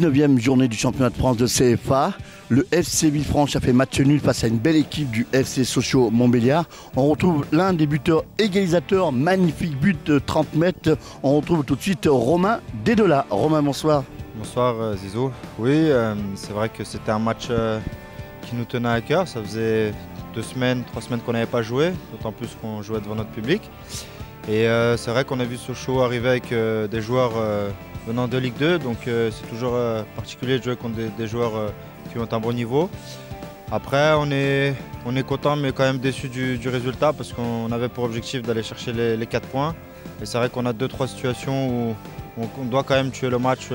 19e journée du championnat de France de CFA. Le FC Villefranche a fait match nul face à une belle équipe du FC Sochaux Montbéliard. On retrouve l'un des buteurs égalisateurs, magnifique but de 30 mètres. On retrouve tout de suite Romain Dedelat. Romain, bonsoir. Bonsoir Zizou. Oui, c'est vrai que c'était un match qui nous tenait à cœur. Ça faisait 3 semaines qu'on n'avait pas joué, d'autant plus qu'on jouait devant notre public. Et c'est vrai qu'on a vu Sochaux arriver avec des joueurs venant de Ligue 2, donc c'est toujours particulier de jouer contre des joueurs qui ont un bon niveau. Après, on est content, mais quand même déçu du résultat parce qu'on avait pour objectif d'aller chercher les 4 points. Et c'est vrai qu'on a 2-3 situations où on doit quand même tuer le match.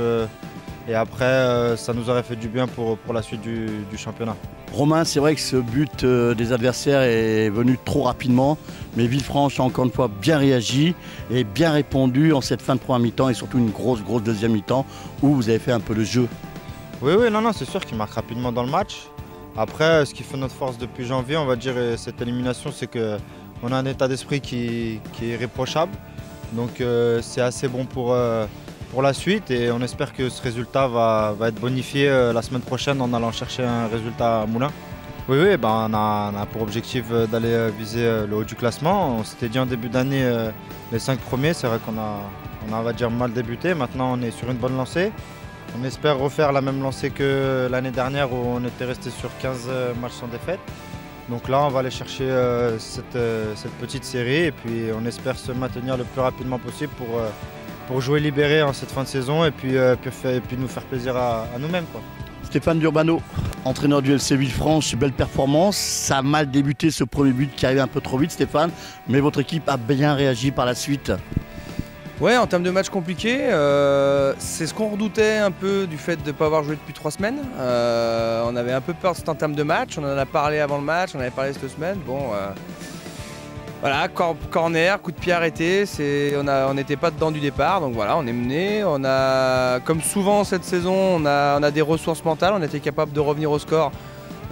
Et après, ça nous aurait fait du bien pour la suite du championnat. Romain, c'est vrai que ce but des adversaires est venu trop rapidement, mais Villefranche a encore une fois bien réagi et bien répondu en cette fin de première mi-temps et surtout une grosse deuxième mi-temps où vous avez fait un peu le jeu. Oui, non, c'est sûr qu'il marque rapidement dans le match. Après, ce qui fait notre force depuis janvier, on va dire, cette élimination, c'est qu'on a un état d'esprit qui est irréprochable. Donc c'est assez bon pour la suite et on espère que ce résultat va être bonifié la semaine prochaine en allant chercher un résultat à Moulins. Oui, on a pour objectif d'aller viser le haut du classement. On s'était dit en début d'année les 5 premiers, c'est vrai qu'on a on va dire mal débuté. Maintenant on est sur une bonne lancée. On espère refaire la même lancée que l'année dernière où on était resté sur 15 matchs sans défaite. Donc là on va aller chercher cette petite série et puis on espère se maintenir le plus rapidement possible pour jouer libéré en cette fin de saison et puis nous faire plaisir à nous-mêmes. Stéphane Durbano, entraîneur du FC Villefranche, belle performance. Ça a mal débuté ce premier but qui arrivait un peu trop vite, Stéphane, mais votre équipe a bien réagi par la suite. Ouais, en termes de match compliqué, c'est ce qu'on redoutait un peu du fait de ne pas avoir joué depuis 3 semaines. On avait un peu peur en termes de match, on en a parlé avant le match, on avait parlé cette semaine. Voilà, corner, coup de pied arrêté, on n'était pas dedans du départ, donc voilà, on est mené. On a, comme souvent cette saison, on a des ressources mentales, on était capable de revenir au score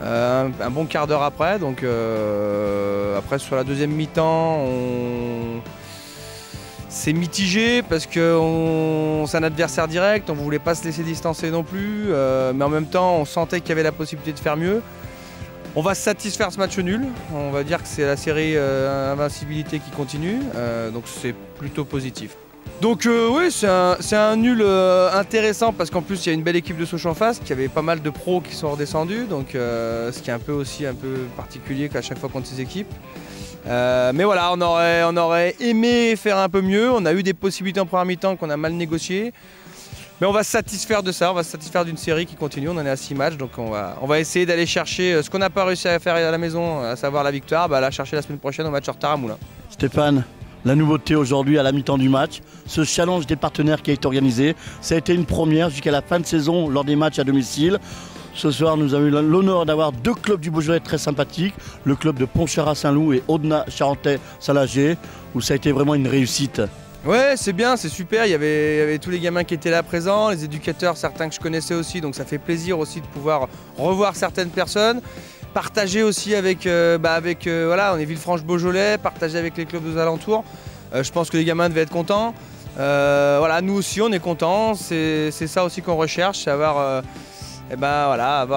un bon quart d'heure après. Donc après sur la deuxième mi-temps, c'est mitigé parce que c'est un adversaire direct, on ne voulait pas se laisser distancer non plus, mais en même temps on sentait qu'il y avait la possibilité de faire mieux. On va se satisfaire de ce match nul, on va dire que c'est la série invincibilité qui continue, donc c'est plutôt positif. Donc oui, c'est un nul intéressant parce qu'en plus il y a une belle équipe de Sochaux en face, qui avait pas mal de pros qui sont redescendus, donc ce qui est un peu particulier qu'à chaque fois contre ces équipes. Mais voilà, on aurait aimé faire un peu mieux, on a eu des possibilités en première mi-temps qu'on a mal négociées. Mais on va se satisfaire de ça, on va se satisfaire d'une série qui continue, on en est à 6 matchs, donc on va essayer d'aller chercher ce qu'on n'a pas réussi à faire à la maison, à savoir la victoire, la chercher la semaine prochaine au match en retard à Moulins. Stéphane, la nouveauté aujourd'hui à la mi-temps du match, ce challenge des partenaires qui a été organisé, ça a été une première jusqu'à la fin de saison lors des matchs à domicile. Ce soir, nous avons eu l'honneur d'avoir 2 clubs du Beaujolais très sympathiques, le club de Pontcharrat-Saint-Loup et Audenat-Charentais-Salager, où ça a été vraiment une réussite. Ouais, c'est bien, c'est super, il y avait tous les gamins qui étaient là présents, les éducateurs, certains que je connaissais aussi, donc ça fait plaisir aussi de pouvoir revoir certaines personnes, partager aussi avec, voilà, on est Villefranche-Beaujolais, partager avec les clubs aux alentours. Je pense que les gamins devaient être contents. Voilà, nous aussi on est contents, c'est ça aussi qu'on recherche, c'est avoir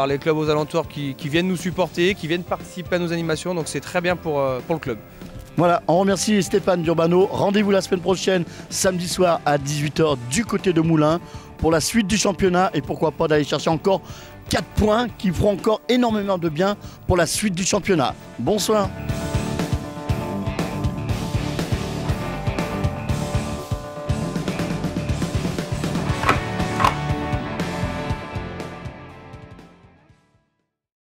les clubs aux alentours qui viennent nous supporter, qui viennent participer à nos animations, donc c'est très bien pour le club. Voilà, on remercie Stéphane Durbano. Rendez-vous la semaine prochaine, samedi soir à 18 h du côté de Moulins pour la suite du championnat et pourquoi pas d'aller chercher encore 4 points qui feront encore énormément de bien pour la suite du championnat. Bonsoir.